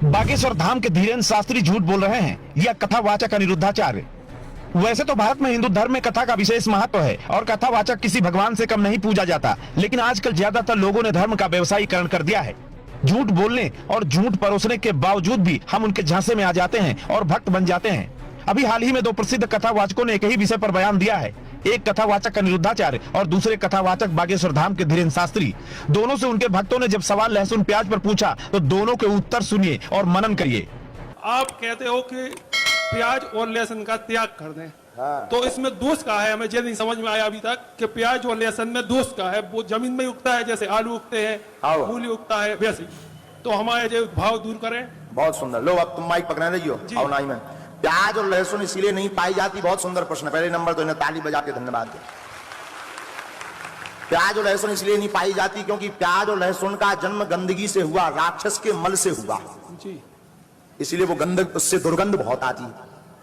बागेश्वर धाम के धीरेन्द्र शास्त्री झूठ बोल रहे हैं, यह कथावाचक अनिरुद्धाचार्य। वैसे तो भारत में हिंदू धर्म में कथा का विशेष महत्व है और कथावाचक किसी भगवान से कम नहीं पूजा जाता, लेकिन आजकल ज्यादातर लोगों ने धर्म का व्यवसायीकरण कर दिया है। झूठ बोलने और झूठ परोसने के बावजूद भी हम उनके झांसे में आ जाते हैं और भक्त बन जाते हैं। अभी हाल ही में दो प्रसिद्ध कथावाचकों ने एक ही विषय पर बयान दिया है। एक कथावाचक अनिरुद्धाचार्य और दूसरे कथावाचक बागेश्वर धाम के धीरेन्द्र शास्त्री। दोनों से उनके भक्तों ने जब सवाल लहसुन प्याज पर पूछा तो दोनों के उत्तर सुनिए और मनन करिए। आप कहते हो कि प्याज और लहसुन का त्याग कर दें, तो इसमें दोष का है? हमें ये नहीं समझ में आया अभी तक कि प्याज और लहसुन में दोष का है। वो जमीन में उगता है, जैसे आलू उगते हैं, मूली उगता है, वैसे। तो हमारे जो भाव दूर करें। बहुत सुंदर। लो अब तुम माइक पकड़ने रहियो। और नाई में प्याज और लहसुन इसलिए नहीं पाई जाती, बहुत सुंदर प्रश्न। पहले नंबर तो इन्हें ताली बजा के धन्यवाद दे। प्याज और लहसुन इसलिए नहीं पाई जाती क्योंकि प्याज और लहसुन का जन्म गंदगी से हुआ, राक्षस के मल से हुआ, इसलिए वो गंदक, उससे दुर्गंध बहुत आती है।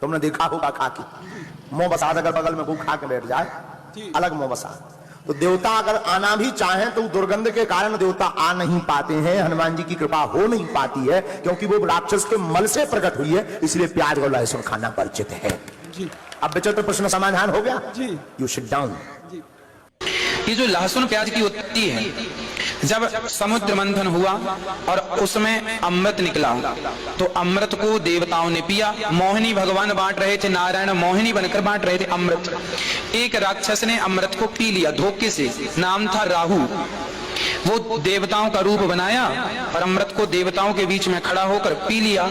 तुमने देखा होगा खा के मुंह बसात, अगर बगल में कोई खा के बैठ जाए अलग मुंह बसात। तो देवता अगर आना भी चाहें तो दुर्गंध के कारण देवता आ नहीं पाते हैं, हनुमान जी की कृपा हो नहीं पाती है क्योंकि वो राक्षस के मल से प्रकट हुई है, इसलिए प्याज और लहसुन खाना वर्जित है। अब विचित्र प्रश्न समाधान हो गया। You sit down. ये जो लहसुन प्याज की उत्पत्ति है, जब समुद्र मंथन हुआ और उसमें अमृत निकला तो अमृत को देवताओं ने पिया। मोहिनी भगवान बांट रहे थे, नारायण मोहिनी बनकर बांट रहे थे अमृत। एक राक्षस ने अमृत को पी लिया धोखे से, नाम था राहु। वो देवताओं का रूप बनाया और अमृत को देवताओं के बीच में खड़ा होकर पी लिया।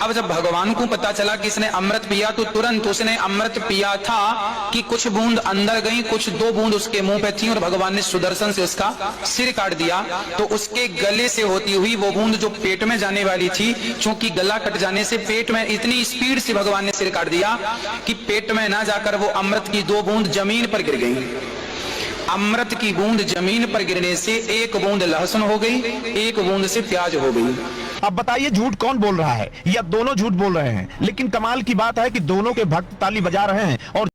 अब जब भगवान को पता चला कि इसने अमृत पिया तो तुरंत उसने अमृत पिया था कि कुछ बूंद अंदर गई, कुछ 2 बूंद उसके मुंह पे थी और भगवान ने सुदर्शन से उसका सिर काट दिया। तो उसके गले से होती हुई वो बूंद जो पेट में जाने वाली थी, चूंकि गला कट जाने से पेट में इतनी स्पीड से भगवान ने सिर काट दिया कि पेट में ना जाकर वो अमृत की 2 बूंद जमीन पर गिर गई। अमृत की बूंद जमीन पर गिरने से 1 बूंद लहसुन हो गई, 1 बूंद से प्याज हो गई। अब बताइए झूठ कौन बोल रहा है? या दोनों झूठ बोल रहे हैं? लेकिन कमाल की बात है कि दोनों के भक्त ताली बजा रहे हैं और